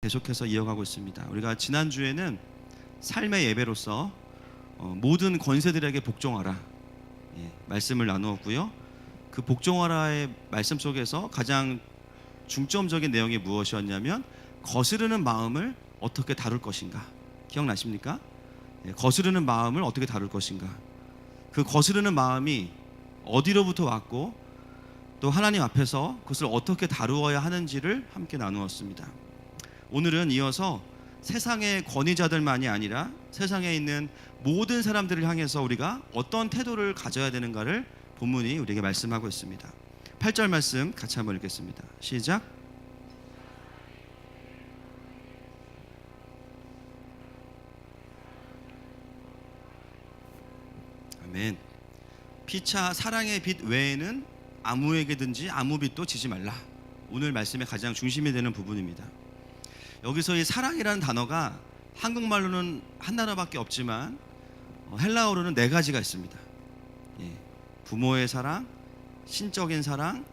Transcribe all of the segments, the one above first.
계속해서 이어가고 있습니다. 우리가 지난주에는 삶의 예배로서 모든 권세들에게 복종하라 말씀을 나누었고요. 그 복종하라의 말씀 속에서 가장 중점적인 내용이 무엇이었냐면 거스르는 마음을 어떻게 다룰 것인가. 기억나십니까? 거스르는 마음을 어떻게 다룰 것인가. 그 거스르는 마음이 어디로부터 왔고 또 하나님 앞에서 그것을 어떻게 다루어야 하는지를 함께 나누었습니다. 오늘은 이어서 세상의 권위자들만이 아니라 세상에 있는 모든 사람들을 향해서 우리가 어떤 태도를 가져야 되는가를 본문이 우리에게 말씀하고 있습니다. 8절 말씀 같이 한번 읽겠습니다. 시작. 아멘. 피차 사랑의 빛 외에는 아무에게든지 아무 빛도 지지 말라. 오늘 말씀의 가장 중심이 되는 부분입니다. 여기서 이 사랑이라는 단어가 한국말로는 한 단어밖에 없지만 헬라어로는 네 가지가 있습니다. 부모의 사랑, 신적인 사랑,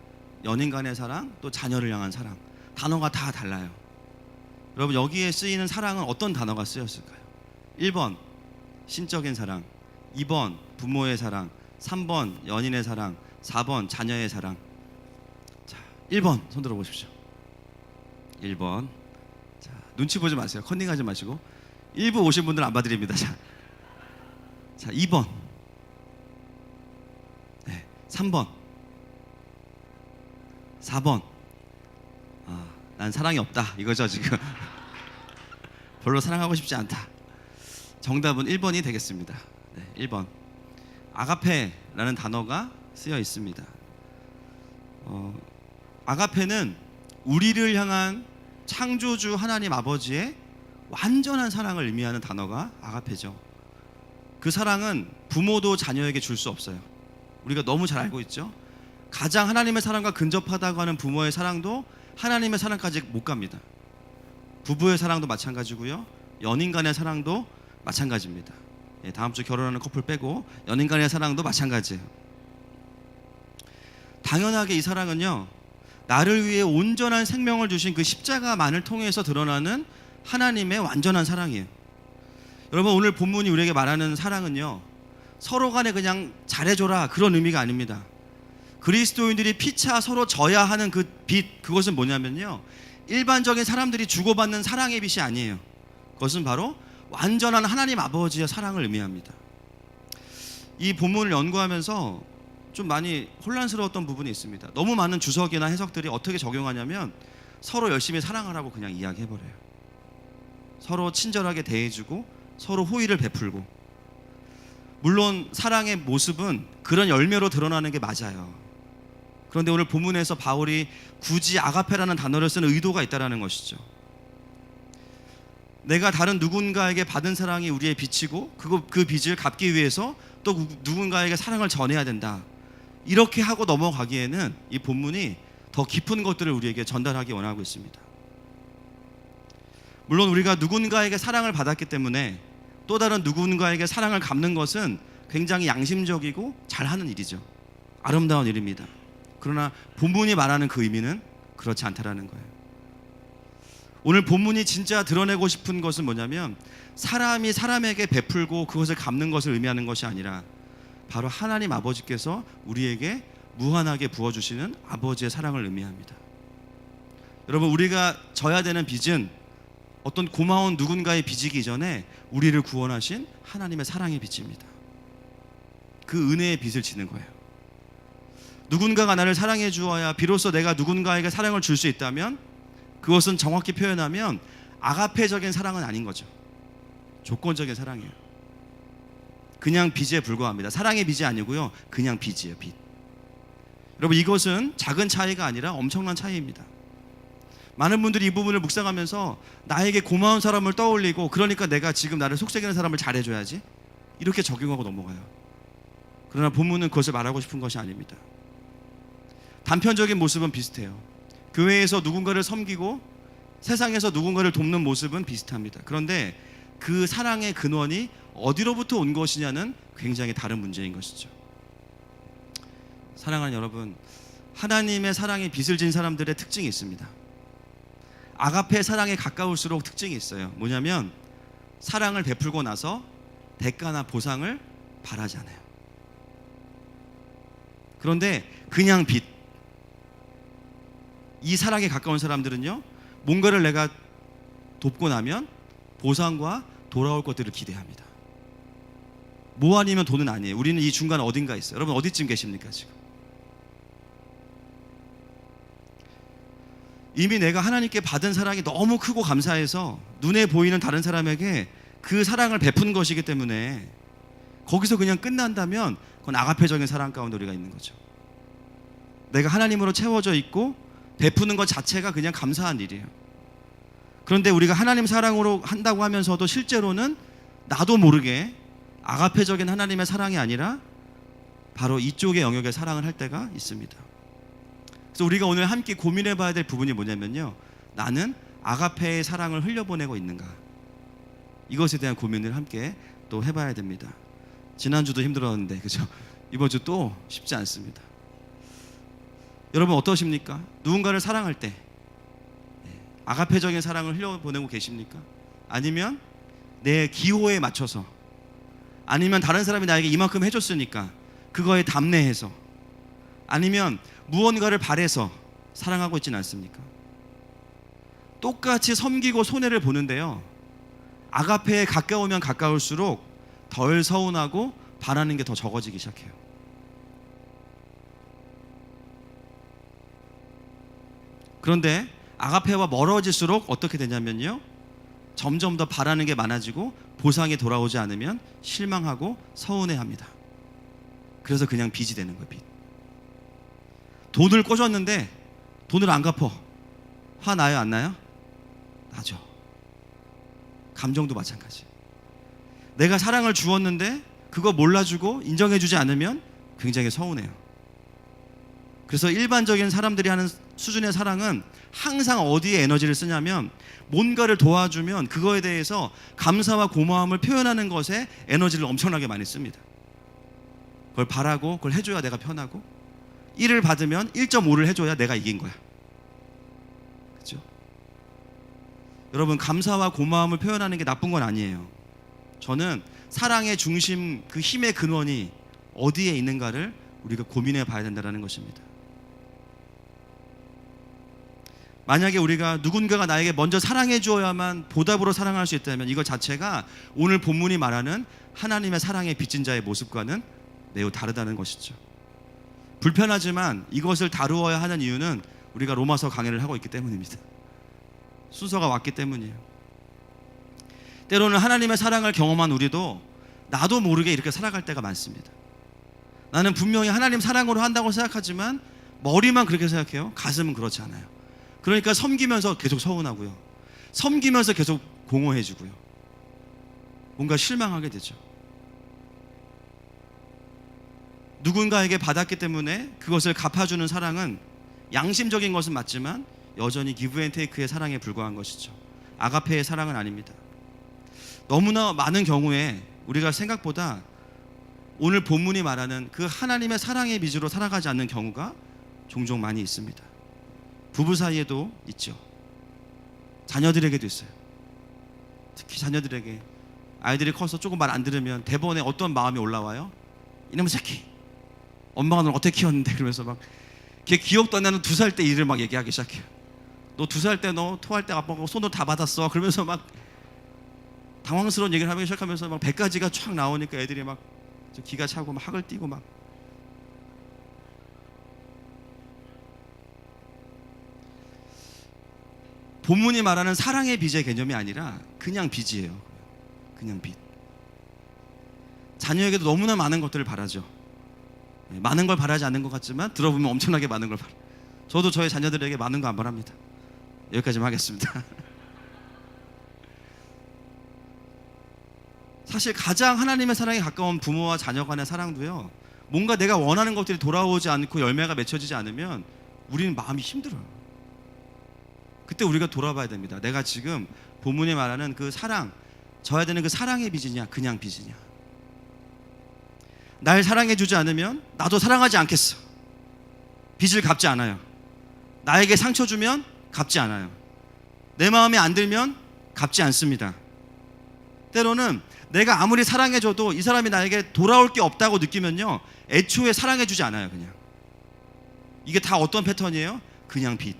연인 간의 사랑, 또 자녀를 향한 사랑. 단어가 다 달라요. 여러분, 여기에 쓰이는 사랑은 어떤 단어가 쓰였을까요? 1번 신적인 사랑, 2번 부모의 사랑, 3번 연인의 사랑, 4번 자녀의 사랑. 자, 1번 손 들어 보십시오. 1번. 자, 눈치 보지 마세요. 컨닝하지 마시고. 1부 오신 분들은 안 봐드립니다. 자, 2번. 네, 3번. 4번. 난 사랑이 없다. 이거죠, 지금. 별로 사랑하고 싶지 않다. 정답은 1번이 되겠습니다. 네, 1번. 아가페라는 단어가 쓰여 있습니다. 아가페는 우리를 향한 창조주 하나님 아버지의 완전한 사랑을 의미하는 단어가 아가페죠. 그 사랑은 부모도 자녀에게 줄 수 없어요. 우리가 너무 잘 알고 있죠. 가장 하나님의 사랑과 근접하다고 하는 부모의 사랑도 하나님의 사랑까지 못 갑니다. 부부의 사랑도 마찬가지고요. 연인 간의 사랑도 마찬가지입니다. 다음 주 결혼하는 커플 빼고 연인 간의 사랑도 마찬가지예요. 당연하게 이 사랑은요, 나를 위해 온전한 생명을 주신 그 십자가만을 통해서 드러나는 하나님의 완전한 사랑이에요. 여러분, 오늘 본문이 우리에게 말하는 사랑은요, 서로 간에 그냥 잘해줘라 그런 의미가 아닙니다. 그리스도인들이 피차 서로 져야 하는 그 빛, 그것은 뭐냐면요, 일반적인 사람들이 주고받는 사랑의 빛이 아니에요. 그것은 바로 완전한 하나님 아버지의 사랑을 의미합니다. 이 본문을 연구하면서 좀 많이 혼란스러웠던 부분이 있습니다. 너무 많은 주석이나 해석들이 어떻게 적용하냐면 서로 열심히 사랑하라고 그냥 이야기해버려요. 서로 친절하게 대해주고 서로 호의를 베풀고. 물론 사랑의 모습은 그런 열매로 드러나는 게 맞아요. 그런데 오늘 본문에서 바울이 굳이 아가페라는 단어를 쓰는 의도가 있다는 것이죠. 내가 다른 누군가에게 받은 사랑이 우리의 빛이고 그 빛을 갚기 위해서 또 누군가에게 사랑을 전해야 된다. 이렇게 하고 넘어가기에는 이 본문이 더 깊은 것들을 우리에게 전달하기 원하고 있습니다. 물론 우리가 누군가에게 사랑을 받았기 때문에 또 다른 누군가에게 사랑을 갚는 것은 굉장히 양심적이고 잘하는 일이죠. 아름다운 일입니다. 그러나 본문이 말하는 그 의미는 그렇지 않다라는 거예요. 오늘 본문이 진짜 드러내고 싶은 것은 뭐냐면 사람이 사람에게 베풀고 그것을 갚는 것을 의미하는 것이 아니라 바로 하나님 아버지께서 우리에게 무한하게 부어주시는 아버지의 사랑을 의미합니다. 여러분, 우리가 져야 되는 빚은 어떤 고마운 누군가의 빚이기 전에 우리를 구원하신 하나님의 사랑의 빚입니다. 그 은혜의 빚을 지는 거예요. 누군가가 나를 사랑해 주어야 비로소 내가 누군가에게 사랑을 줄 수 있다면 그것은 정확히 표현하면 아가페적인 사랑은 아닌 거죠. 조건적인 사랑이에요. 그냥 빚에 불과합니다. 사랑의 빚이 아니고요, 그냥 빚이에요, 빚. 여러분, 이것은 작은 차이가 아니라 엄청난 차이입니다. 많은 분들이 이 부분을 묵상하면서 나에게 고마운 사람을 떠올리고 그러니까 내가 지금 나를 속삭이는 사람을 잘해줘야지 이렇게 적용하고 넘어가요. 그러나 본문은 그것을 말하고 싶은 것이 아닙니다. 단편적인 모습은 비슷해요. 교회에서 누군가를 섬기고 세상에서 누군가를 돕는 모습은 비슷합니다. 그런데 그 사랑의 근원이 어디로부터 온 것이냐는 굉장히 다른 문제인 것이죠. 사랑하는 여러분, 하나님의 사랑에 빚을 진 사람들의 특징이 있습니다. 아가페 사랑에 가까울수록 특징이 있어요. 뭐냐면 사랑을 베풀고 나서 대가나 보상을 바라지 않아요. 그런데 그냥 빚, 이 사랑에 가까운 사람들은요, 뭔가를 내가 돕고 나면 보상과 돌아올 것들을 기대합니다. 뭐 아니면 돈은 아니에요. 우리는 이 중간 어딘가 있어요. 여러분 어디쯤 계십니까 지금? 이미 내가 하나님께 받은 사랑이 너무 크고 감사해서 눈에 보이는 다른 사람에게 그 사랑을 베푼 것이기 때문에 거기서 그냥 끝난다면 그건 아가페적인 사랑 가운데 우리가 있는 거죠. 내가 하나님으로 채워져 있고 베푸는 것 자체가 그냥 감사한 일이에요. 그런데 우리가 하나님 사랑으로 한다고 하면서도 실제로는 나도 모르게 아가페적인 하나님의 사랑이 아니라 바로 이쪽의 영역의 사랑을 할 때가 있습니다. 그래서 우리가 오늘 함께 고민해 봐야 될 부분이 뭐냐면요, 나는 아가페의 사랑을 흘려보내고 있는가, 이것에 대한 고민을 함께 또 해봐야 됩니다. 지난주도 힘들었는데 그죠? 이번 주 또 쉽지 않습니다. 여러분 어떠십니까? 누군가를 사랑할 때 아가페적인 사랑을 흘려보내고 계십니까? 아니면 내 기호에 맞춰서, 아니면 다른 사람이 나에게 이만큼 해줬으니까 그거에 담내해서, 아니면 무언가를 바래서 사랑하고 있지는 않습니까? 똑같이 섬기고 손해를 보는데요, 아가페에 가까우면 가까울수록 덜 서운하고 바라는 게 더 적어지기 시작해요. 그런데 아가페와 멀어질수록 어떻게 되냐면요, 점점 더 바라는 게 많아지고 보상이 돌아오지 않으면 실망하고 서운해합니다. 그래서 그냥 빚이 되는 거예요. 빚. 돈을 꿔줬는데 돈을 안 갚어. 화 나요, 안 나요? 나죠. 감정도 마찬가지. 내가 사랑을 주었는데 그거 몰라주고 인정해주지 않으면 굉장히 서운해요. 그래서 일반적인 사람들이 하는 수준의 사랑은 항상 어디에 에너지를 쓰냐면, 뭔가를 도와주면 그거에 대해서 감사와 고마움을 표현하는 것에 에너지를 엄청나게 많이 씁니다. 그걸 바라고 그걸 해줘야 내가 편하고, 1을 받으면 1.5를 해줘야 내가 이긴 거야. 그렇죠? 여러분, 감사와 고마움을 표현하는 게 나쁜 건 아니에요. 저는 사랑의 중심, 그 힘의 근원이 어디에 있는가를 우리가 고민해 봐야 된다는 것입니다. 만약에 우리가 누군가가 나에게 먼저 사랑해 주어야만 보답으로 사랑할 수 있다면, 이것 자체가 오늘 본문이 말하는 하나님의 사랑에 빚진 자의 모습과는 매우 다르다는 것이죠. 불편하지만 이것을 다루어야 하는 이유는 우리가 로마서 강해를 하고 있기 때문입니다. 순서가 왔기 때문이에요. 때로는 하나님의 사랑을 경험한 우리도 나도 모르게 이렇게 살아갈 때가 많습니다. 나는 분명히 하나님 사랑으로 한다고 생각하지만 머리만 그렇게 생각해요. 가슴은 그렇지 않아요. 그러니까 섬기면서 계속 서운하고요, 섬기면서 계속 공허해지고요, 뭔가 실망하게 되죠. 누군가에게 받았기 때문에 그것을 갚아주는 사랑은 양심적인 것은 맞지만 여전히 기브 앤 테이크의 사랑에 불과한 것이죠. 아가페의 사랑은 아닙니다. 너무나 많은 경우에 우리가 생각보다 오늘 본문이 말하는 그 하나님의 사랑의 빚으로 살아가지 않는 경우가 종종 많이 있습니다. 부부 사이에도 있죠. 자녀들에게도 있어요. 특히 자녀들에게, 아이들이 커서 조금 말 안 들으면 대번에 어떤 마음이 올라와요? 이놈의 새끼, 엄마가 널 어떻게 키웠는데, 그러면서 막 걔 기억도 안 나는 2살 때 일을 막 얘기하기 시작해요. 너 2살 때 너 토할 때 아빠가 손으로 다 받았어. 그러면서 막 당황스러운 얘기를 하기 시작하면서 막 100가지가 쫙 나오니까 애들이 막 기가 차고 막 학을 띄고 막. 본문이 말하는 사랑의 빚의 개념이 아니라 그냥 빚이에요. 그냥 빚. 자녀에게도 너무나 많은 것들을 바라죠. 많은 걸 바라지 않는 것 같지만 들어보면 엄청나게 많은 걸 바라요. 저도 저의 자녀들에게 많은 거 안 바랍니다. 여기까지만 하겠습니다. 사실 가장 하나님의 사랑에 가까운 부모와 자녀 간의 사랑도요, 뭔가 내가 원하는 것들이 돌아오지 않고 열매가 맺혀지지 않으면 우리는 마음이 힘들어요. 그때 우리가 돌아봐야 됩니다. 내가 지금 본문이 말하는 그 사랑, 져야 되는 그 사랑의 빚이냐, 그냥 빚이냐. 날 사랑해주지 않으면 나도 사랑하지 않겠어. 빚을 갚지 않아요. 나에게 상처 주면 갚지 않아요. 내 마음에 안 들면 갚지 않습니다. 때로는 내가 아무리 사랑해줘도 이 사람이 나에게 돌아올 게 없다고 느끼면요, 애초에 사랑해주지 않아요. 그냥 이게 다 어떤 패턴이에요? 그냥 빚.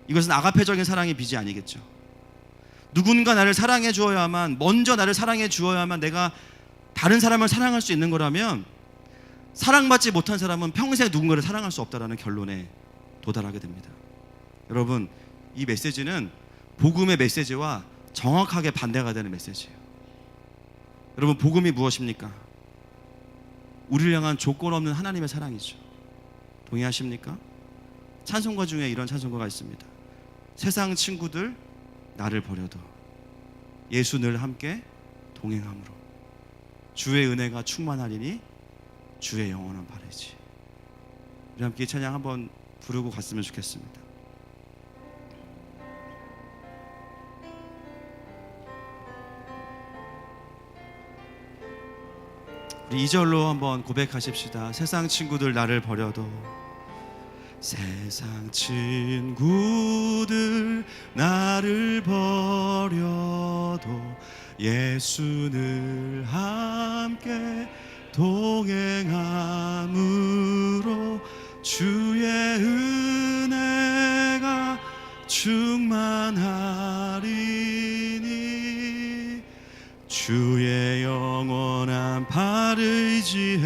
이것은 아가페적인 사랑의 빚이 아니겠죠. 누군가 나를 사랑해 주어야만, 먼저 나를 사랑해 주어야만 내가 다른 사람을 사랑할 수 있는 거라면, 사랑받지 못한 사람은 평생 누군가를 사랑할 수 없다라는 결론에 도달하게 됩니다. 여러분, 이 메시지는 복음의 메시지와 정확하게 반대가 되는 메시지예요. 여러분, 복음이 무엇입니까? 우리를 향한 조건 없는 하나님의 사랑이죠. 동의하십니까? 찬송가 중에 이런 찬송가가 있습니다. 세상 친구들 나를 버려도 예수 늘 함께 동행함으로 주의 은혜가 충만하리니 주의 영원한 바래지. 우리 함께 이 찬양 한번 부르고 갔으면 좋겠습니다. 우리 2절로 한번 고백하십시다. 세상 친구들 나를 버려도, 세상 친구들 나를 버려도 예수 늘 함께 동행함으로 주의 은혜가 충만하리니 주의 영원한 발을 의지해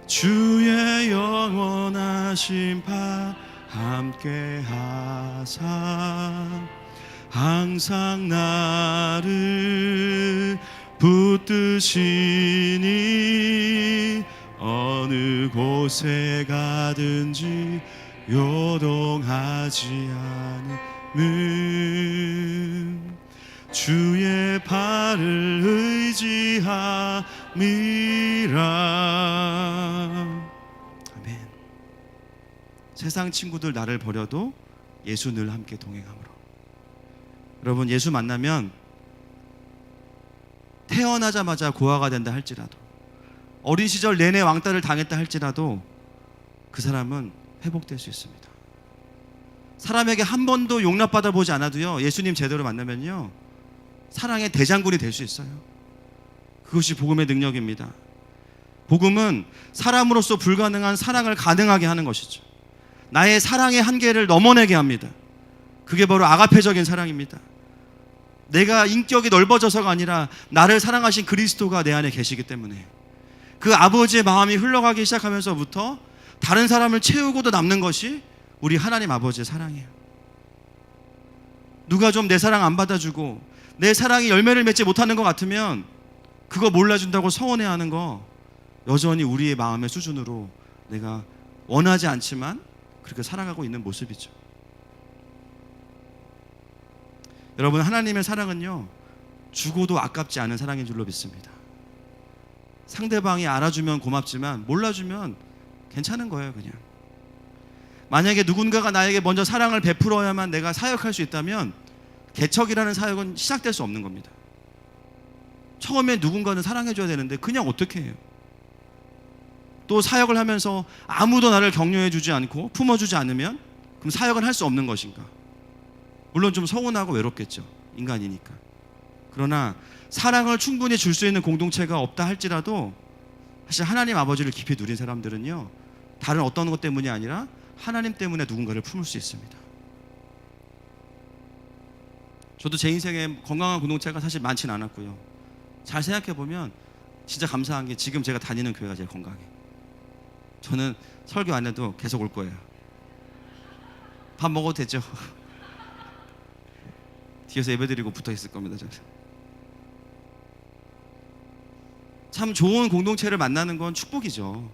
주의 영원하신 발 함께 하사 항상 나를 붙드시니 어느 곳에 가든지 요동하지 않음은 주의 발을 의지함이라. 아멘. 세상 친구들 나를 버려도 예수 늘 함께 동행함으로. 여러분, 예수 만나면 태어나자마자 고아가 된다 할지라도, 어린 시절 내내 왕따를 당했다 할지라도 그 사람은 회복될 수 있습니다. 사람에게 한 번도 용납받아 보지 않아도요, 예수님 제대로 만나면요 사랑의 대장군이 될 수 있어요. 그것이 복음의 능력입니다. 복음은 사람으로서 불가능한 사랑을 가능하게 하는 것이죠. 나의 사랑의 한계를 넘어내게 합니다. 그게 바로 아가페적인 사랑입니다. 내가 인격이 넓어져서가 아니라 나를 사랑하신 그리스도가 내 안에 계시기 때문에 그 아버지의 마음이 흘러가기 시작하면서부터 다른 사람을 채우고도 남는 것이 우리 하나님 아버지의 사랑이에요. 누가 좀 내 사랑 안 받아주고 내 사랑이 열매를 맺지 못하는 것 같으면 그거 몰라준다고 서운해하는 거 여전히 우리의 마음의 수준으로 내가 원하지 않지만 그렇게 살아가고 있는 모습이죠. 여러분, 하나님의 사랑은요 주고도 아깝지 않은 사랑인 줄로 믿습니다. 상대방이 알아주면 고맙지만 몰라주면 괜찮은 거예요. 그냥 만약에 누군가가 나에게 먼저 사랑을 베풀어야만 내가 사역할 수 있다면 개척이라는 사역은 시작될 수 없는 겁니다. 처음에 누군가는 사랑해줘야 되는데 그냥 어떻게 해요? 또 사역을 하면서 아무도 나를 격려해주지 않고 품어주지 않으면 그럼 사역은 할 수 없는 것인가? 물론 좀 서운하고 외롭겠죠. 인간이니까. 그러나 사랑을 충분히 줄 수 있는 공동체가 없다 할지라도 사실 하나님 아버지를 깊이 누린 사람들은요 다른 어떤 것 때문이 아니라 하나님 때문에 누군가를 품을 수 있습니다. 저도 제 인생에 건강한 공동체가 사실 많진 않았고요. 잘 생각해보면 진짜 감사한 게 지금 제가 다니는 교회가 제일 건강해요. 저는 설교 안 해도 계속 올 거예요. 밥 먹어도 되죠? 뒤에서 예배드리고 붙어있을 겁니다. 저는. 참 좋은 공동체를 만나는 건 축복이죠.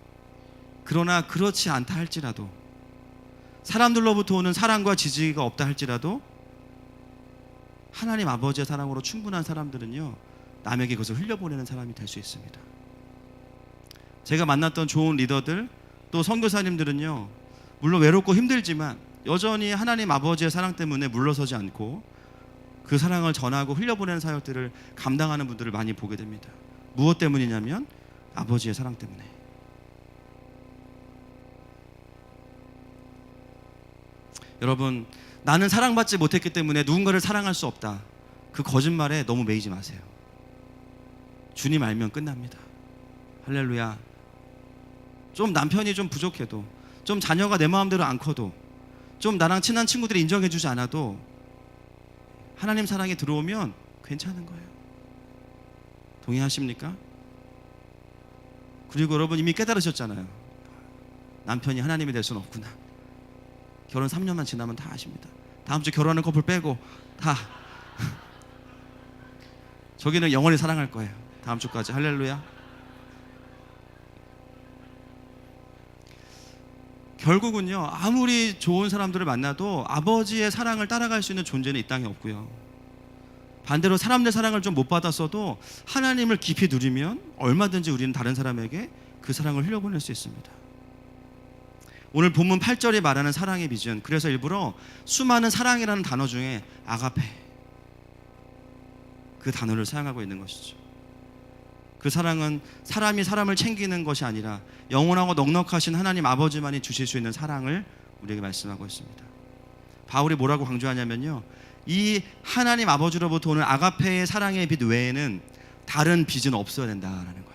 그러나 그렇지 않다 할지라도, 사람들로부터 오는 사랑과 지지가 없다 할지라도 하나님 아버지의 사랑으로 충분한 사람들은요 남에게 그것을 흘려보내는 사람이 될 수 있습니다. 제가 만났던 좋은 리더들 또 선교사님들은요 물론 외롭고 힘들지만 여전히 하나님 아버지의 사랑 때문에 물러서지 않고 그 사랑을 전하고 흘려보내는 사역들을 감당하는 분들을 많이 보게 됩니다. 무엇 때문이냐면 아버지의 사랑 때문에. 여러분, 나는 사랑받지 못했기 때문에 누군가를 사랑할 수 없다, 그 거짓말에 너무 매이지 마세요. 주님 알면 끝납니다. 할렐루야. 좀 남편이 좀 부족해도, 좀 자녀가 내 마음대로 안 커도, 좀 나랑 친한 친구들이 인정해주지 않아도 하나님 사랑이 들어오면 괜찮은 거예요. 동의하십니까? 그리고 여러분 이미 깨달으셨잖아요. 남편이 하나님이 될 수는 없구나. 결혼 3년만 지나면 다 아십니다. 다음 주 결혼하는 커플 빼고 다 저기는 영원히 사랑할 거예요. 다음 주까지. 할렐루야. 결국은요, 아무리 좋은 사람들을 만나도 아버지의 사랑을 따라갈 수 있는 존재는 이 땅에 없고요. 반대로 사람들 사랑을 좀 못 받았어도 하나님을 깊이 누리면 얼마든지 우리는 다른 사람에게 그 사랑을 흘려보낼 수 있습니다. 오늘 본문 8절이 말하는 사랑의 비전, 그래서 일부러 수많은 사랑이라는 단어 중에 아가페, 그 단어를 사용하고 있는 것이죠. 그 사랑은 사람이 사람을 챙기는 것이 아니라 영원하고 넉넉하신 하나님 아버지만이 주실 수 있는 사랑을 우리에게 말씀하고 있습니다. 바울이 뭐라고 강조하냐면요, 이 하나님 아버지로부터 오는 아가페의 사랑의 빛 외에는 다른 빛은 없어야 된다라는 거예요.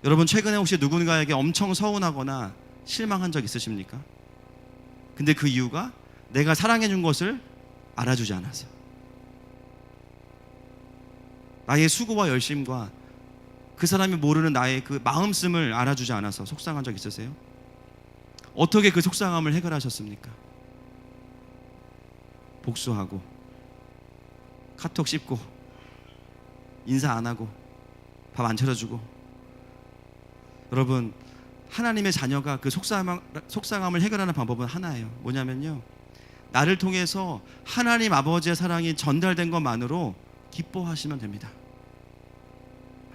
여러분, 최근에 혹시 누군가에게 엄청 서운하거나 실망한 적 있으십니까? 근데 그 이유가 내가 사랑해 준 것을 알아주지 않아서, 나의 수고와 열심과 그 사람이 모르는 나의 그 마음씀을 알아주지 않아서 속상한 적 있으세요? 어떻게 그 속상함을 해결하셨습니까? 복수하고, 카톡 씹고, 인사 안 하고, 밥 안 차려주고. 여러분, 하나님의 자녀가 그 속상함을 해결하는 방법은 하나예요. 뭐냐면요, 나를 통해서 하나님 아버지의 사랑이 전달된 것만으로 기뻐하시면 됩니다.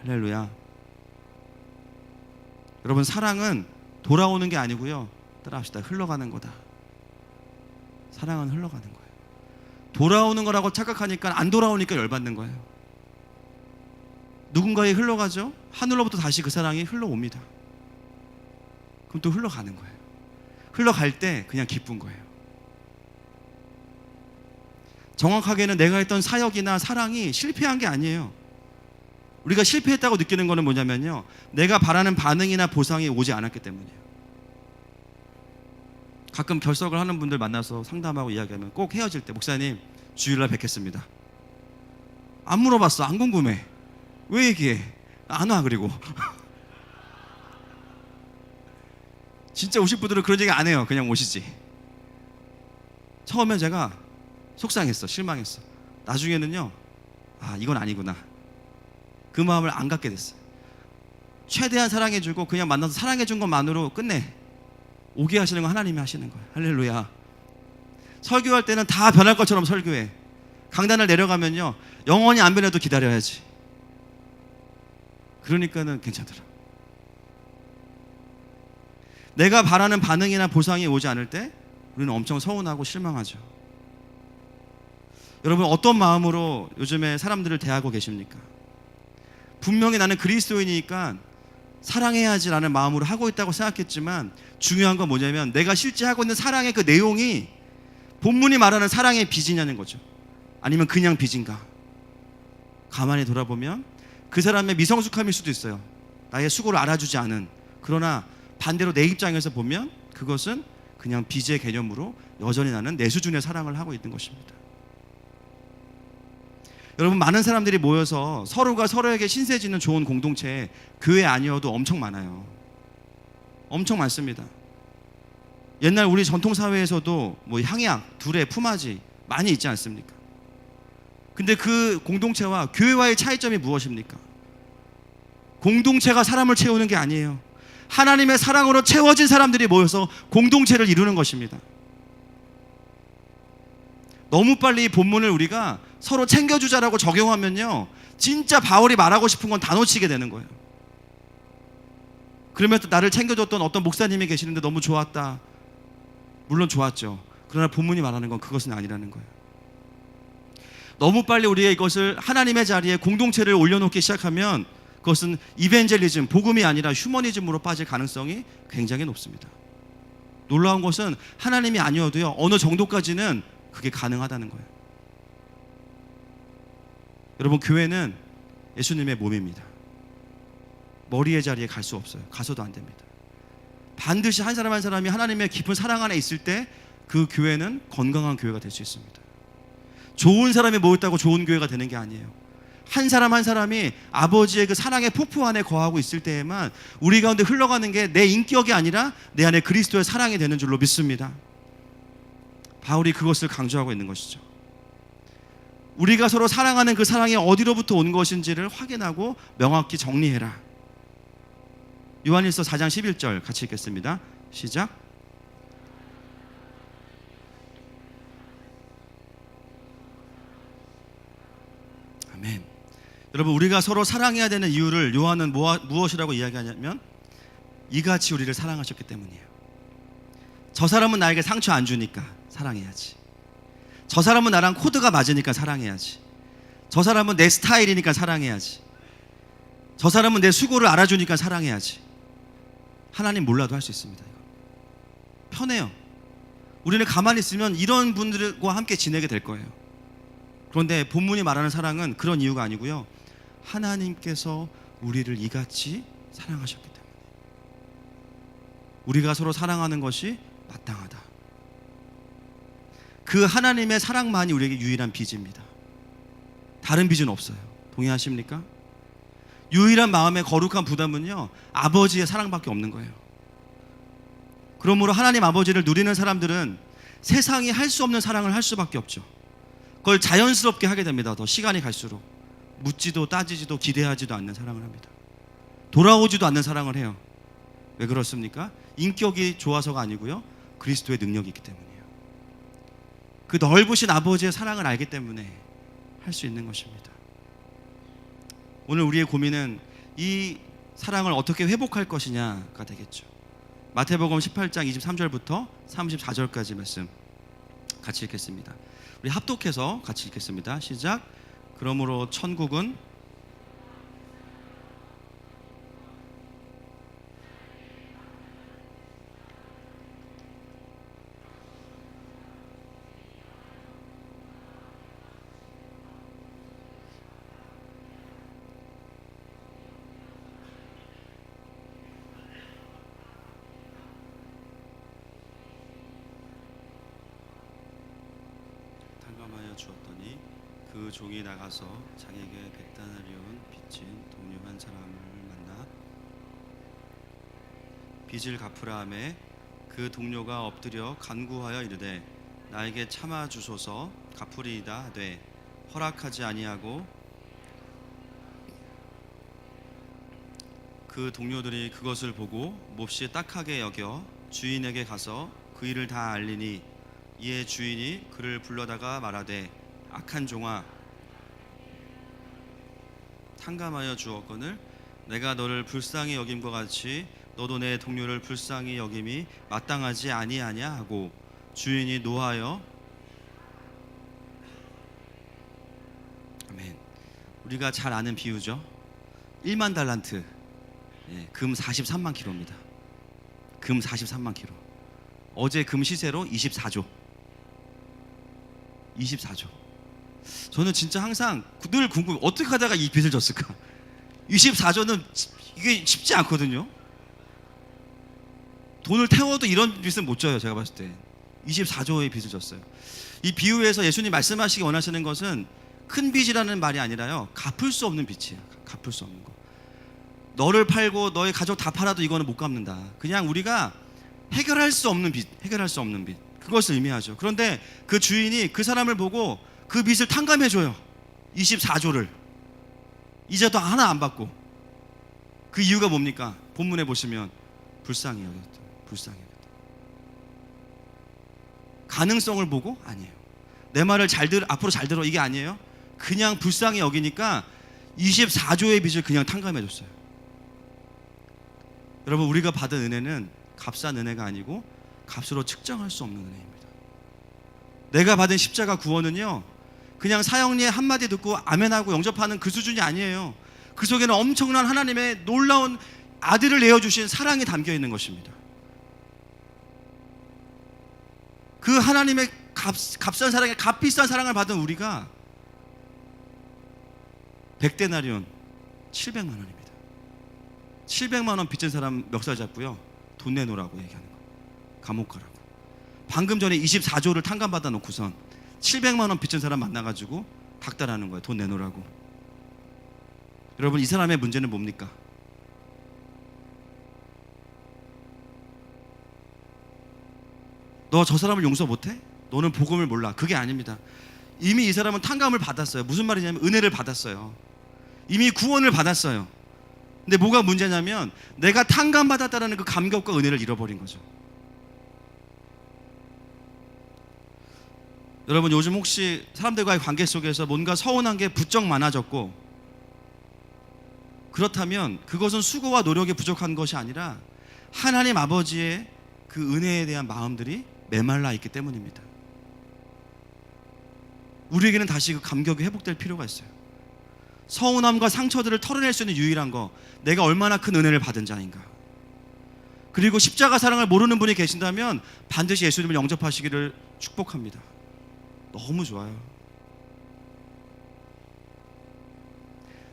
할렐루야. 여러분, 사랑은 돌아오는 게 아니고요, 따라합시다, 흘러가는 거다. 사랑은 흘러가는 거예요. 돌아오는 거라고 착각하니까 안 돌아오니까 열받는 거예요. 누군가에 흘러가죠? 하늘로부터 다시 그 사랑이 흘러옵니다. 그럼 또 흘러가는 거예요. 흘러갈 때 그냥 기쁜 거예요. 정확하게는 내가 했던 사역이나 사랑이 실패한 게 아니에요. 우리가 실패했다고 느끼는 거는 뭐냐면요, 내가 바라는 반응이나 보상이 오지 않았기 때문이에요. 가끔 결석을 하는 분들 만나서 상담하고 이야기하면 꼭 헤어질 때, 목사님 주일날 뵙겠습니다. 안 물어봤어, 안 궁금해. 왜 얘기해? 안 와. 그리고 진짜 오실 분들은 그런 얘기 안 해요. 그냥 오시지. 처음에 제가 속상했어, 실망했어. 나중에는요, 아, 이건 아니구나, 그 마음을 안 갖게 됐어요. 최대한 사랑해주고 그냥 만나서 사랑해준 것만으로 끝내. 오게 하시는 건 하나님이 하시는 거예요. 할렐루야. 설교할 때는 다 변할 것처럼 설교해. 강단을 내려가면요, 영원히 안 변해도 기다려야지. 그러니까는 괜찮더라. 내가 바라는 반응이나 보상이 오지 않을 때 우리는 엄청 서운하고 실망하죠. 여러분, 어떤 마음으로 요즘에 사람들을 대하고 계십니까? 분명히 나는 그리스도인이니까 사랑해야지라는 마음으로 하고 있다고 생각했지만, 중요한 건 뭐냐면 내가 실제 하고 있는 사랑의 그 내용이 본문이 말하는 사랑의 빚이냐는 거죠. 아니면 그냥 빚인가? 가만히 돌아보면 그 사람의 미성숙함일 수도 있어요. 나의 수고를 알아주지 않은. 그러나 반대로 내 입장에서 보면 그것은 그냥 빚의 개념으로 여전히 나는 내 수준의 사랑을 하고 있는 것입니다. 여러분, 많은 사람들이 모여서 서로가 서로에게 신세지는 좋은 공동체, 교회 아니어도 엄청 많아요. 엄청 많습니다. 옛날 우리 전통사회에서도 뭐 향약, 두레, 품앗이 많이 있지 않습니까? 근데 그 공동체와 교회와의 차이점이 무엇입니까? 공동체가 사람을 채우는 게 아니에요. 하나님의 사랑으로 채워진 사람들이 모여서 공동체를 이루는 것입니다. 너무 빨리 본문을 우리가 서로 챙겨주자라고 적용하면요, 진짜 바울이 말하고 싶은 건 다 놓치게 되는 거예요. 그러면서 나를 챙겨줬던 어떤 목사님이 계시는데 너무 좋았다. 물론 좋았죠. 그러나 본문이 말하는 건 그것은 아니라는 거예요. 너무 빨리 우리가 이것을 하나님의 자리에 공동체를 올려놓기 시작하면 그것은 이벤젤리즘, 복음이 아니라 휴머니즘으로 빠질 가능성이 굉장히 높습니다. 놀라운 것은 하나님이 아니어도요, 어느 정도까지는 그게 가능하다는 거예요. 여러분, 교회는 예수님의 몸입니다. 머리의 자리에 갈 수 없어요. 가서도 안 됩니다. 반드시 한 사람 한 사람이 하나님의 깊은 사랑 안에 있을 때 그 교회는 건강한 교회가 될 수 있습니다. 좋은 사람이 모였다고 좋은 교회가 되는 게 아니에요. 한 사람 한 사람이 아버지의 그 사랑의 폭포 안에 거하고 있을 때에만 우리 가운데 흘러가는 게 내 인격이 아니라 내 안에 그리스도의 사랑이 되는 줄로 믿습니다. 바울이 그것을 강조하고 있는 것이죠. 우리가 서로 사랑하는 그 사랑이 어디로부터 온 것인지를 확인하고 명확히 정리해라. 요한일서 4장 11절 같이 읽겠습니다. 시작. 아멘. 여러분, 우리가 서로 사랑해야 되는 이유를 요한은 무엇이라고 이야기하냐면 이같이 우리를 사랑하셨기 때문이에요. 저 사람은 나에게 상처 안 주니까 사랑해야지. 저 사람은 나랑 코드가 맞으니까 사랑해야지. 저 사람은 내 스타일이니까 사랑해야지. 저 사람은 내 수고를 알아주니까 사랑해야지. 하나님 몰라도 할 수 있습니다. 이거. 편해요. 우리는 가만히 있으면 이런 분들과 함께 지내게 될 거예요. 그런데 본문이 말하는 사랑은 그런 이유가 아니고요, 하나님께서 우리를 이같이 사랑하셨기 때문에 우리가 서로 사랑하는 것이 마땅하다. 그 하나님의 사랑만이 우리에게 유일한 빚입니다. 다른 빚은 없어요. 동의하십니까? 유일한 마음의 거룩한 부담은요, 아버지의 사랑밖에 없는 거예요. 그러므로 하나님 아버지를 누리는 사람들은 세상이 할 수 없는 사랑을 할 수밖에 없죠. 그걸 자연스럽게 하게 됩니다. 더 시간이 갈수록 묻지도 따지지도 기대하지도 않는 사랑을 합니다. 돌아오지도 않는 사랑을 해요. 왜 그렇습니까? 인격이 좋아서가 아니고요, 그리스도의 능력이 있기 때문이에요. 그 넓으신 아버지의 사랑을 알기 때문에 할 수 있는 것입니다. 오늘 우리의 고민은 이 사랑을 어떻게 회복할 것이냐가 되겠죠. 마태복음 18장 23절부터 34절까지 말씀 같이 읽겠습니다. 우리 합독해서 같이 읽겠습니다. 시작. 그러므로 천국은 주었더니 그 종이 나가서 자기에게 백단을 빚진 동료 한 사람을 만나 빚을 갚으라 하매 그 동료가 엎드려 간구하여 이르되 나에게 참아 주소서 갚으리이다 하되 허락하지 아니하고 그 동료들이 그것을 보고 몹시 딱하게 여겨 주인에게 가서 그 일을 다 알리니 이에 주인이 그를 불러다가 말하되 악한 종아, 탕감하여 주었거늘 내가 너를 불쌍히 여김과 같이 너도 내 동료를 불쌍히 여김이 마땅하지 아니하냐 하고 주인이 노하여. 아멘. 우리가 잘 아는 비유죠. 1만 달란트, 금 43만 킬로입니다. 금 43만 킬로. 어제 금 시세로 24조. 저는 진짜 항상 늘 궁금해, 어떻게 하다가 이 빚을 졌을까? 24조는 이게 쉽지 않거든요. 돈을 태워도 이런 빚은 못 져요. 제가 봤을 때 24조의 빚을 졌어요. 이 비유에서 예수님 말씀하시기 원하시는 것은 큰 빚이라는 말이 아니라요, 갚을 수 없는 빚이에요. 갚을 수 없는 거. 너를 팔고 너의 가족 다 팔아도 이거는 못 갚는다. 그냥 우리가 해결할 수 없는 빚, 그것을 의미하죠. 그런데 그 주인이 그 사람을 보고 그 빚을 탕감해줘요. 24조를 이자도 하나 안 받고. 그 이유가 뭡니까? 본문에 보시면 불쌍히 여겼다. 가능성을 보고? 아니에요. 내 말을 앞으로 잘 들어, 이게 아니에요. 그냥 불쌍히 여기니까 24조의 빚을 그냥 탕감해줬어요. 여러분, 우리가 받은 은혜는 값싼 은혜가 아니고 값으로 측정할 수 없는 은혜입니다. 내가 받은 십자가 구원은요, 그냥 사형리의 한마디 듣고 아멘하고 영접하는 그 수준이 아니에요. 그 속에는 엄청난 하나님의 놀라운 아들을 내어주신 사랑이 담겨 있는 것입니다. 그 하나님의 값싼 사랑에 값비싼 사랑을 받은 우리가 100데나리온 700만 원입니다. 700만 원 빚진 사람 멱살 잡고요, 돈 내놓으라고 얘기하는 거예요. 감옥 가라고. 방금 전에 24조를 탕감받아 놓고선 700만 원 빚진 사람 만나가지고 닥달하는 거예요. 돈 내놓으라고. 여러분, 이 사람의 문제는 뭡니까? 너 저 사람을 용서 못해? 너는 복음을 몰라. 그게 아닙니다. 이미 이 사람은 탕감을 받았어요. 무슨 말이냐면 은혜를 받았어요. 이미 구원을 받았어요. 근데 뭐가 문제냐면 내가 탕감받았다는 그 감격과 은혜를 잃어버린 거죠. 여러분, 요즘 혹시 사람들과의 관계 속에서 뭔가 서운한 게 부쩍 많아졌고, 그렇다면 그것은 수고와 노력이 부족한 것이 아니라 하나님 아버지의 그 은혜에 대한 마음들이 메말라 있기 때문입니다. 우리에게는 다시 그 감격이 회복될 필요가 있어요. 서운함과 상처들을 털어낼 수 있는 유일한 거, 내가 얼마나 큰 은혜를 받은 자인가. 그리고 십자가 사랑을 모르는 분이 계신다면 반드시 예수님을 영접하시기를 축복합니다. 너무 좋아요.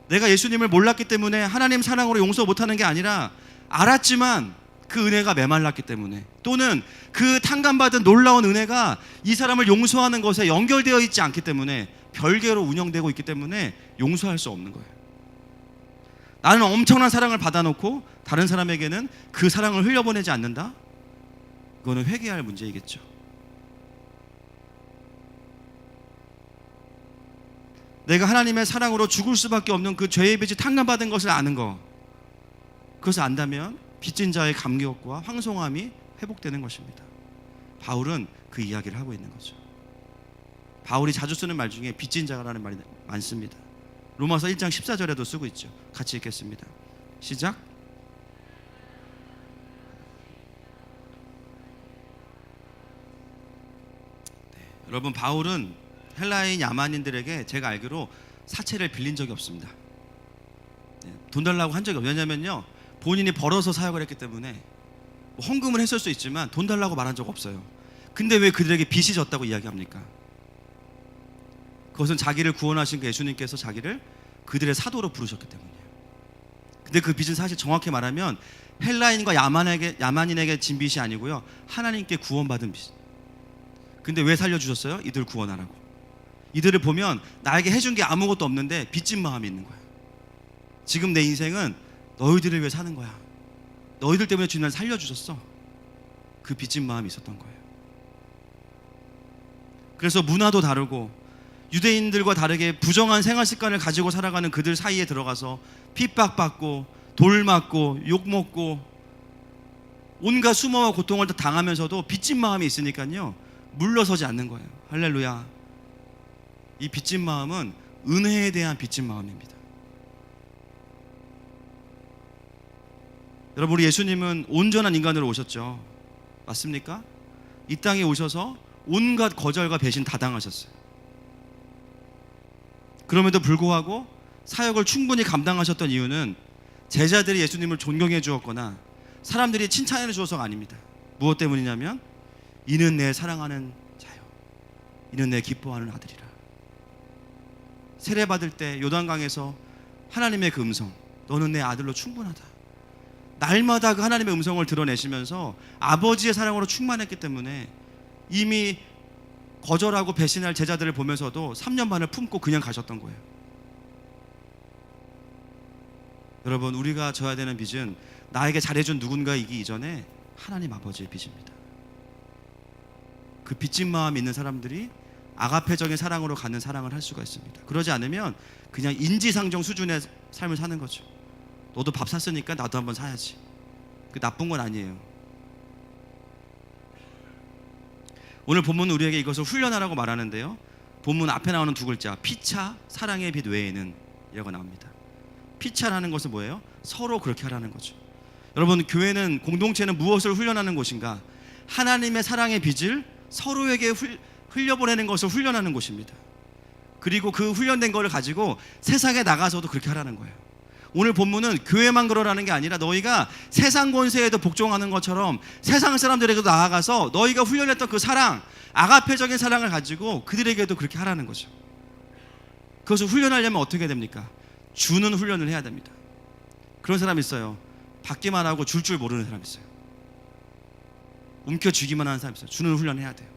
내가 예수님을 몰랐기 때문에 하나님 사랑으로 용서 못하는 게 아니라 알았지만 그 은혜가 메말랐기 때문에, 또는 그 탕감받은 놀라운 은혜가 이 사람을 용서하는 것에 연결되어 있지 않기 때문에, 별개로 운영되고 있기 때문에 용서할 수 없는 거예요. 나는 엄청난 사랑을 받아놓고 다른 사람에게는 그 사랑을 흘려보내지 않는다? 그거는 회개할 문제이겠죠. 내가 하나님의 사랑으로 죽을 수밖에 없는 그 죄의 빚이 탕감받은 것을 아는 거, 그것을 안다면 빚진 자의 감격과 황송함이 회복되는 것입니다. 바울은 그 이야기를 하고 있는 거죠. 바울이 자주 쓰는 말 중에 빚진 자라는 말이 많습니다. 로마서 1장 14절에도 쓰고 있죠. 같이 읽겠습니다. 시작. 여러분, 바울은 헬라인 야만인들에게 제가 알기로 사채를 빌린 적이 없습니다. 돈 달라고 한 적이 없어요. 왜냐면요, 본인이 벌어서 사역을 했기 때문에 헌금을 했을 수 있지만 돈 달라고 말한 적 없어요. 근데 왜 그들에게 빚이 졌다고 이야기합니까? 그것은 자기를 구원하신 그 예수님께서 자기를 그들의 사도로 부르셨기 때문이에요. 근데 그 빚은 사실 정확히 말하면 헬라인과 야만인에게 진 빚이 아니고요, 하나님께 구원받은 빚. 근데 왜 살려주셨어요? 이들 구원하라고. 이들을 보면 나에게 해준 게 아무것도 없는데 빚진 마음이 있는 거야. 지금 내 인생은 너희들을 위해 사는 거야. 너희들 때문에 주님 날 살려주셨어. 그 빚진 마음이 있었던 거예요. 그래서 문화도 다르고 유대인들과 다르게 부정한 생활 습관을 가지고 살아가는 그들 사이에 들어가서 핍박받고 돌 맞고 욕 먹고 온갖 수모와 고통을 다 당하면서도 빚진 마음이 있으니까요, 물러서지 않는 거예요. 할렐루야. 이 빚진 마음은 은혜에 대한 빚진 마음입니다. 여러분, 우리 예수님은 온전한 인간으로 오셨죠. 맞습니까? 이 땅에 오셔서 온갖 거절과 배신 다 당하셨어요. 그럼에도 불구하고 사역을 충분히 감당하셨던 이유는 제자들이 예수님을 존경해 주었거나 사람들이 칭찬해 주어서가 아닙니다. 무엇 때문이냐면 이는 내 사랑하는 자요, 이는 내 기뻐하는 아들이라. 세례받을 때 요단강에서 하나님의 그 음성, 너는 내 아들로 충분하다. 날마다 그 하나님의 음성을 드러내시면서 아버지의 사랑으로 충만했기 때문에 이미 거절하고 배신할 제자들을 보면서도 3년 반을 품고 그냥 가셨던 거예요. 여러분, 우리가 져야 되는 빚은 나에게 잘해준 누군가이기 이전에 하나님 아버지의 빚입니다. 그 빚진 마음이 있는 사람들이 아가페적인 사랑으로 가는 사랑을 할 수가 있습니다. 그러지 않으면 그냥 인지상정 수준의 삶을 사는 거죠. 너도 밥 샀으니까 나도 한번 사야지. 그 나쁜 건 아니에요. 오늘 본문은 우리에게 이것을 훈련하라고 말하는데요, 본문 앞에 나오는 두 글자 피차 사랑의 빛 외에는 이라고 나옵니다. 피차라는 것은 뭐예요? 서로 그렇게 하라는 거죠. 여러분, 교회는, 공동체는 무엇을 훈련하는 곳인가? 하나님의 사랑의 빛을 서로에게 흘려보내는 것을 훈련하는 곳입니다. 그리고 그 훈련된 것을 가지고 세상에 나가서도 그렇게 하라는 거예요. 오늘 본문은 교회만 그러라는 게 아니라 너희가 세상 권세에도 복종하는 것처럼 세상 사람들에게도 나아가서 너희가 훈련했던 그 사랑, 아가페적인 사랑을 가지고 그들에게도 그렇게 하라는 거죠. 그것을 훈련하려면 어떻게 됩니까? 주는 훈련을 해야 됩니다. 그런 사람 있어요. 받기만 하고 줄 모르는 사람 있어요. 움켜쥐기만 하는 사람 있어요. 주는 훈련해야 돼요.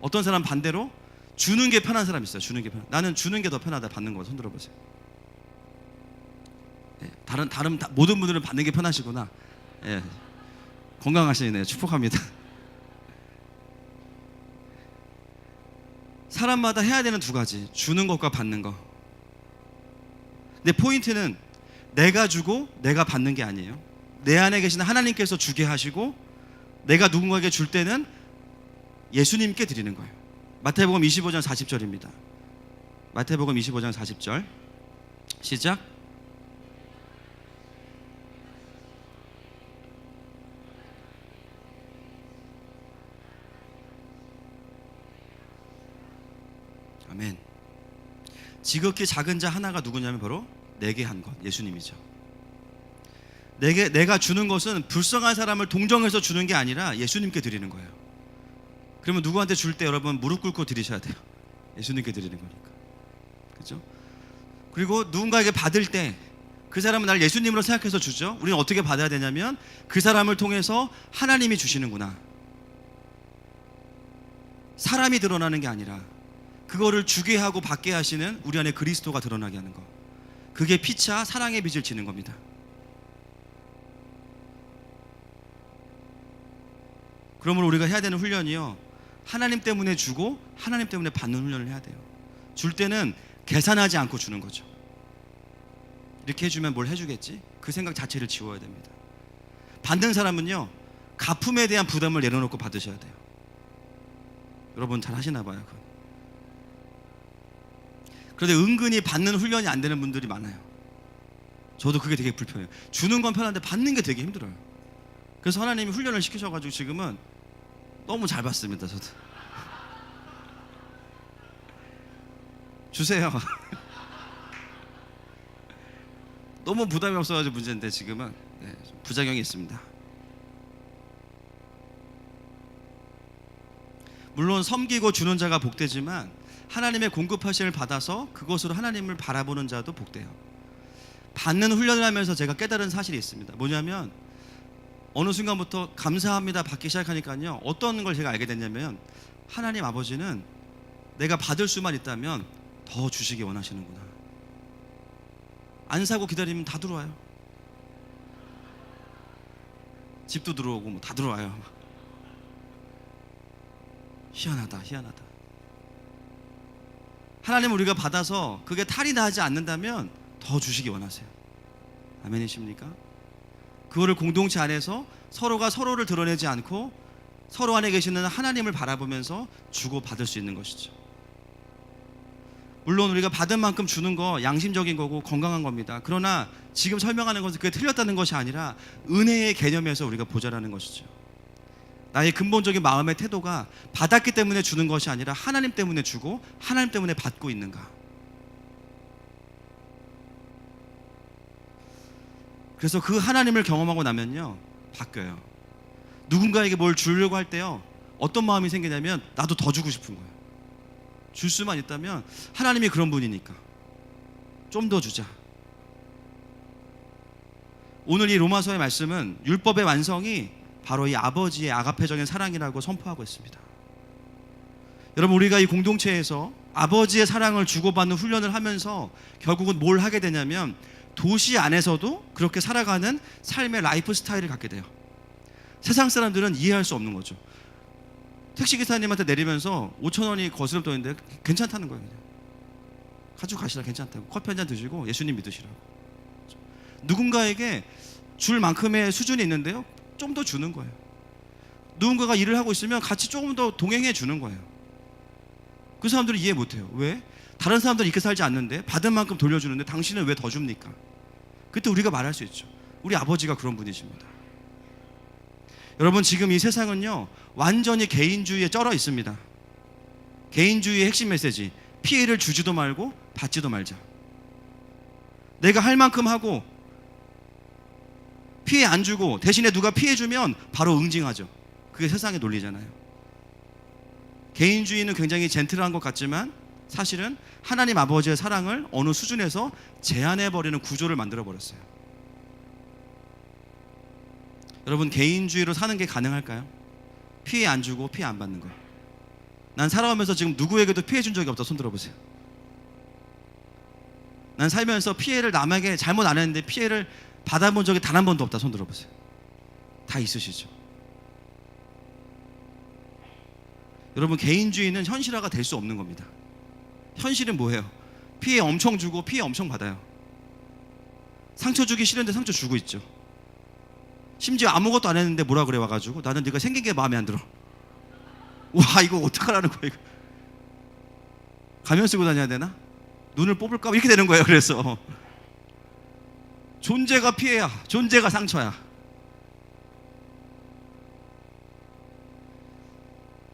어떤 사람 반대로 주는 게 편한 사람 있어요. 주는 게 나는 주는 게 더 편하다. 받는 거 손 들어보세요. 네, 모든 분들은 받는 게 편하시구나. 네, 건강하시네요. 축복합니다. 사람마다 해야 되는 두 가지, 주는 것과 받는 것. 근데 포인트는 내가 주고 내가 받는 게 아니에요. 내 안에 계신 하나님께서 주게 하시고 내가 누군가에게 줄 때는 예수님께 드리는 거예요. 마태복음 25장 40절입니다. 마태복음 25장 40절 시작. 아멘. 지극히 작은 자 하나가 누구냐면 바로 내게 한 것, 예수님이죠. 내가 주는 것은 불쌍한 사람을 동정해서 주는 게 아니라 예수님께 드리는 거예요. 그러면 누구한테 줄 때 여러분 무릎 꿇고 드리셔야 돼요. 예수님께 드리는 거니까. 그렇죠? 그리고 누군가에게 받을 때 그 사람은 날 예수님으로 생각해서 주죠. 우리는 어떻게 받아야 되냐면 그 사람을 통해서 하나님이 주시는구나. 사람이 드러나는 게 아니라 그거를 주게 하고 받게 하시는 우리 안에 그리스도가 드러나게 하는 거. 그게 피차 사랑의 빚을 지는 겁니다. 그러므로 우리가 해야 되는 훈련이요, 하나님 때문에 주고 하나님 때문에 받는 훈련을 해야 돼요. 줄 때는 계산하지 않고 주는 거죠. 이렇게 해주면 뭘 해주겠지? 그 생각 자체를 지워야 됩니다. 받는 사람은요, 가품에 대한 부담을 내려놓고 받으셔야 돼요. 여러분 잘 하시나 봐요. 그런데 은근히 받는 훈련이 안 되는 분들이 많아요. 저도 그게 되게 불편해요. 주는 건 편한데 받는 게 되게 힘들어요. 그래서 하나님이 훈련을 시키셔가지고 지금은 너무 잘 받습니다. 저도 주세요. 너무 부담이 없어가지고 문제인데 지금은 부작용이 있습니다. 물론 섬기고 주는 자가 복되지만 하나님의 공급하심을 받아서 그것으로 하나님을 바라보는 자도 복돼요. 받는 훈련을 하면서 제가 깨달은 사실이 있습니다. 뭐냐면 어느 순간부터 감사합니다 받기 시작하니까요, 어떤 걸 제가 알게 됐냐면 하나님 아버지는 내가 받을 수만 있다면 더 주시기 원하시는구나. 안 사고 기다리면 다 들어와요. 집도 들어오고 뭐 다 들어와요. 희한하다. 하나님 우리가 받아서 그게 탈이 나지 않는다면 더 주시기 원하세요. 아멘이십니까? 그거를 공동체 안에서 서로가 서로를 드러내지 않고 서로 안에 계시는 하나님을 바라보면서 주고 받을 수 있는 것이죠. 물론 우리가 받은 만큼 주는 거 양심적인 거고 건강한 겁니다. 그러나 지금 설명하는 것은 그게 틀렸다는 것이 아니라 은혜의 개념에서 우리가 보자라는 것이죠. 나의 근본적인 마음의 태도가 받았기 때문에 주는 것이 아니라 하나님 때문에 주고 하나님 때문에 받고 있는가. 그래서 그 하나님을 경험하고 나면요, 바뀌어요. 누군가에게 뭘 주려고 할 때요, 어떤 마음이 생기냐면 나도 더 주고 싶은 거예요. 줄 수만 있다면 하나님이 그런 분이니까 좀 더 주자. 오늘 이 로마서의 말씀은 율법의 완성이 바로 이 아버지의 아가페적인 사랑이라고 선포하고 있습니다. 여러분, 우리가 이 공동체에서 아버지의 사랑을 주고받는 훈련을 하면서 결국은 뭘 하게 되냐면 도시 안에서도 그렇게 살아가는 삶의 라이프 스타일을 갖게 돼요. 세상 사람들은 이해할 수 없는 거죠. 택시기사님한테 내리면서 5,000원이 거스름 떠있는데 괜찮다는 거예요. 그냥 가지고 가시라, 괜찮다고. 커피 한잔 드시고 예수님 믿으시라고. 누군가에게 줄 만큼의 수준이 있는데요, 좀 더 주는 거예요. 누군가가 일을 하고 있으면 같이 조금 더 동행해 주는 거예요. 그 사람들은 이해 못해요. 왜? 다른 사람들은 이렇게 살지 않는데 받은 만큼 돌려주는데 당신은 왜 더 줍니까? 그때 우리가 말할 수 있죠. 우리 아버지가 그런 분이십니다. 여러분, 지금 이 세상은요, 완전히 개인주의에 쩔어 있습니다. 개인주의의 핵심 메시지, 피해를 주지도 말고 받지도 말자. 내가 할 만큼 하고 피해 안 주고 대신에 누가 피해 주면 바로 응징하죠. 그게 세상의 논리잖아요. 개인주의는 굉장히 젠틀한 것 같지만 사실은 하나님 아버지의 사랑을 어느 수준에서 제한해버리는 구조를 만들어버렸어요. 여러분, 개인주의로 사는 게 가능할까요? 피해 안 주고 피해 안 받는 거. 난 살아오면서 지금 누구에게도 피해 준 적이 없다. 손 들어보세요. 난 살면서 피해를 남에게 잘못 안 했는데 피해를 받아본 적이 단 한 번도 없다. 손 들어보세요. 다 있으시죠? 여러분, 개인주의는 현실화가 될 수 없는 겁니다. 현실은 뭐예요? 피해 엄청 주고 피해 엄청 받아요. 상처 주기 싫은데 상처 주고 있죠. 심지어 아무것도 안 했는데 뭐라 그래 와가지고 나는 네가 생긴 게 마음에 안 들어. 와, 이거 어떡하라는 거야 이거. 가면 쓰고 다녀야 되나? 눈을 뽑을까? 이렇게 되는 거예요. 그래서 존재가 피해야, 존재가 상처야.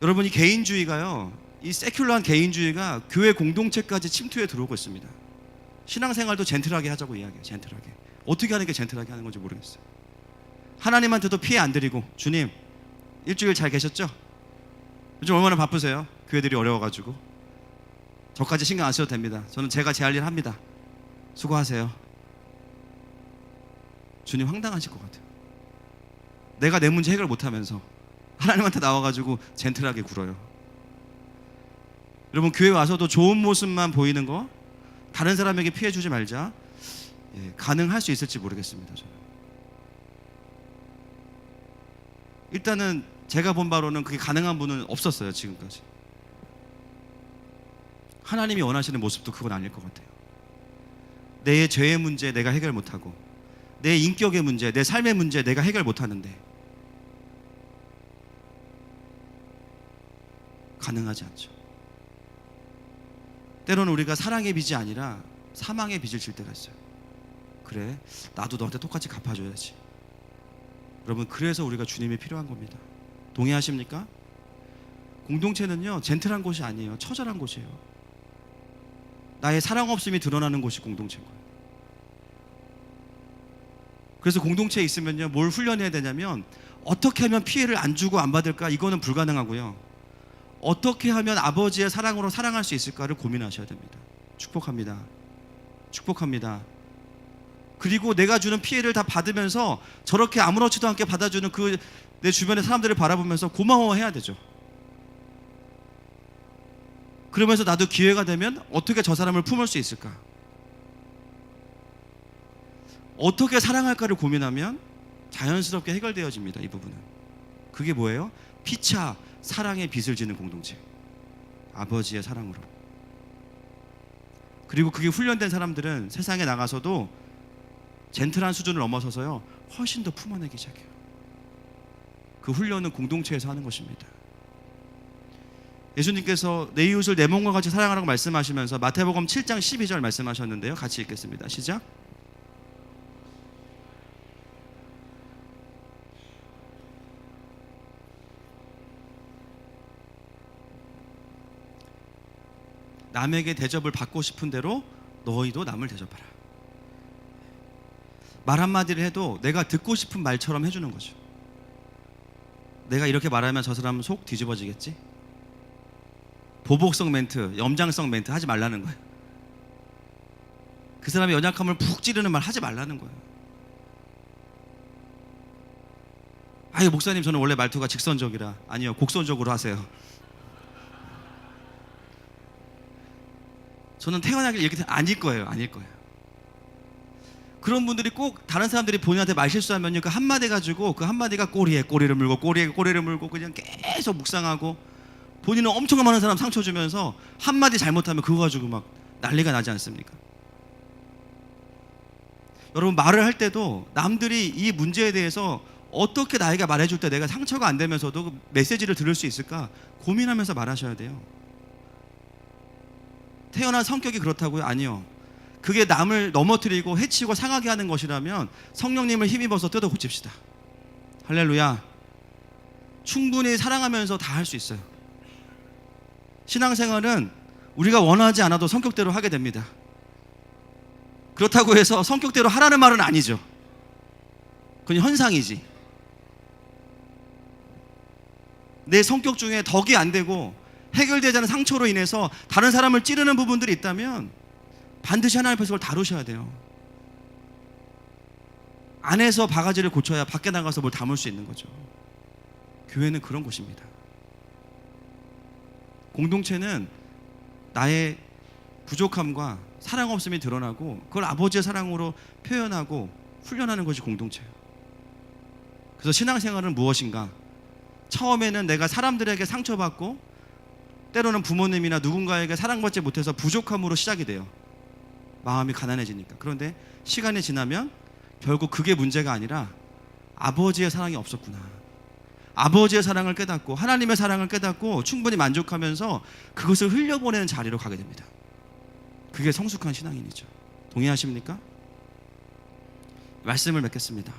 여러분, 이 개인주의가요, 이 세큘러한 개인주의가 교회 공동체까지 침투해 들어오고 있습니다. 신앙생활도 젠틀하게 하자고 이야기해요. 젠틀하게. 어떻게 하는 게 젠틀하게 하는 건지 모르겠어요. 하나님한테도 피해 안 드리고, 주님 일주일 잘 계셨죠? 요즘 얼마나 바쁘세요? 교회들이 어려워가지고. 저까지 신경 안 써도 됩니다. 저는 제가 제 할 일 합니다. 수고하세요. 주님 황당하실 것 같아요. 내가 내 문제 해결 못하면서 하나님한테 나와가지고 젠틀하게 굴어요. 여러분, 교회 와서도 좋은 모습만 보이는 거, 다른 사람에게 피해 주지 말자. 가능할 수 있을지 모르겠습니다. 저는. 일단은 제가 본 바로는 그게 가능한 분은 없었어요. 지금까지. 하나님이 원하시는 모습도 그건 아닐 것 같아요. 내 죄의 문제 내가 해결 못하고, 내 인격의 문제, 내 삶의 문제 내가 해결 못하는데 가능하지 않죠. 때로는 우리가 사랑의 빚이 아니라 사망의 빚을 질 때가 있어요. 그래, 나도 너한테 똑같이 갚아줘야지. 여러분, 그래서 우리가 주님이 필요한 겁니다. 동의하십니까? 공동체는요, 젠틀한 곳이 아니에요. 처절한 곳이에요. 나의 사랑 없음이 드러나는 곳이 공동체인 거예요. 그래서 공동체에 있으면요, 뭘 훈련해야 되냐면, 어떻게 하면 피해를 안 주고 안 받을까? 이거는 불가능하고요. 어떻게 하면 아버지의 사랑으로 사랑할 수 있을까를 고민하셔야 됩니다. 축복합니다. 축복합니다. 그리고 내가 주는 피해를 다 받으면서 저렇게 아무렇지도 않게 받아주는 그 내 주변의 사람들을 바라보면서 고마워해야 되죠. 그러면서 나도 기회가 되면 어떻게 저 사람을 품을 수 있을까? 어떻게 사랑할까를 고민하면 자연스럽게 해결되어집니다. 이 부분은. 그게 뭐예요? 피차 사랑의 빚을 지는 공동체. 아버지의 사랑으로. 그리고 그게 훈련된 사람들은 세상에 나가서도 젠틀한 수준을 넘어서서요, 훨씬 더 품어내기 시작해요. 그 훈련은 공동체에서 하는 것입니다. 예수님께서 내 이웃을 내 몸과 같이 사랑하라고 말씀하시면서 마태복음 7장 12절 말씀하셨는데요. 같이 읽겠습니다. 시작. 남에게 대접을 받고 싶은 대로 너희도 남을 대접하라. 말 한마디를 해도 내가 듣고 싶은 말처럼 해주는 거죠. 내가 이렇게 말하면 저 사람 속 뒤집어지겠지? 보복성 멘트, 염장성 멘트 하지 말라는 거예요. 그 사람의 연약함을 푹 찌르는 말 하지 말라는 거예요. 아유, 목사님 저는 원래 말투가 직선적이라. 아니요, 곡선적으로 하세요. 저는 태어나길 이렇게 아닐 거예요. 아닐 거예요. 그런 분들이 꼭 다른 사람들이 본인한테 말 실수하면요, 그 한마디 가지고 그 한마디가 꼬리에 꼬리를 물고 꼬리에 꼬리를 물고 그냥 계속 묵상하고 본인은 엄청 많은 사람 상처 주면서 한마디 잘못하면 그거 가지고 막 난리가 나지 않습니까? 여러분, 말을 할 때도 남들이 이 문제에 대해서 어떻게 나에게 말해줄 때 내가 상처가 안 되면서도 그 메시지를 들을 수 있을까 고민하면서 말하셔야 돼요. 태어난 성격이 그렇다고요? 아니요. 그게 남을 넘어뜨리고 해치고 상하게 하는 것이라면 성령님을 힘입어서 뜯어 고칩시다. 할렐루야. 충분히 사랑하면서 다 할 수 있어요. 신앙생활은 우리가 원하지 않아도 성격대로 하게 됩니다. 그렇다고 해서 성격대로 하라는 말은 아니죠. 그건 현상이지. 내 성격 중에 덕이 안 되고 해결되지 않은 상처로 인해서 다른 사람을 찌르는 부분들이 있다면 반드시 하나님 앞에서 그걸 다루셔야 돼요. 안에서 바가지를 고쳐야 밖에 나가서 뭘 담을 수 있는 거죠. 교회는 그런 곳입니다. 공동체는 나의 부족함과 사랑 없음이 드러나고 그걸 아버지의 사랑으로 표현하고 훈련하는 것이 공동체예요. 그래서 신앙생활은 무엇인가? 처음에는 내가 사람들에게 상처받고 때로는 부모님이나 누군가에게 사랑받지 못해서 부족함으로 시작이 돼요. 마음이 가난해지니까. 그런데 시간이 지나면 결국 그게 문제가 아니라 아버지의 사랑이 없었구나. 아버지의 사랑을 깨닫고 하나님의 사랑을 깨닫고 충분히 만족하면서 그것을 흘려보내는 자리로 가게 됩니다. 그게 성숙한 신앙인이죠. 동의하십니까? 말씀을 맺겠습니다.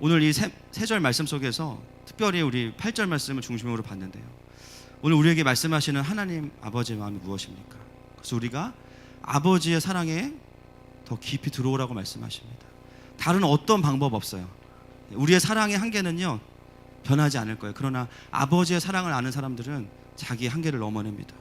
오늘 이 세 절 말씀 속에서 특별히 우리 8절 말씀을 중심으로 봤는데요. 오늘 우리에게 말씀하시는 하나님 아버지의 마음이 무엇입니까? 그래서 우리가 아버지의 사랑에 더 깊이 들어오라고 말씀하십니다. 다른 어떤 방법 없어요. 우리의 사랑의 한계는요 변하지 않을 거예요. 그러나 아버지의 사랑을 아는 사람들은 자기 한계를 넘어냅니다.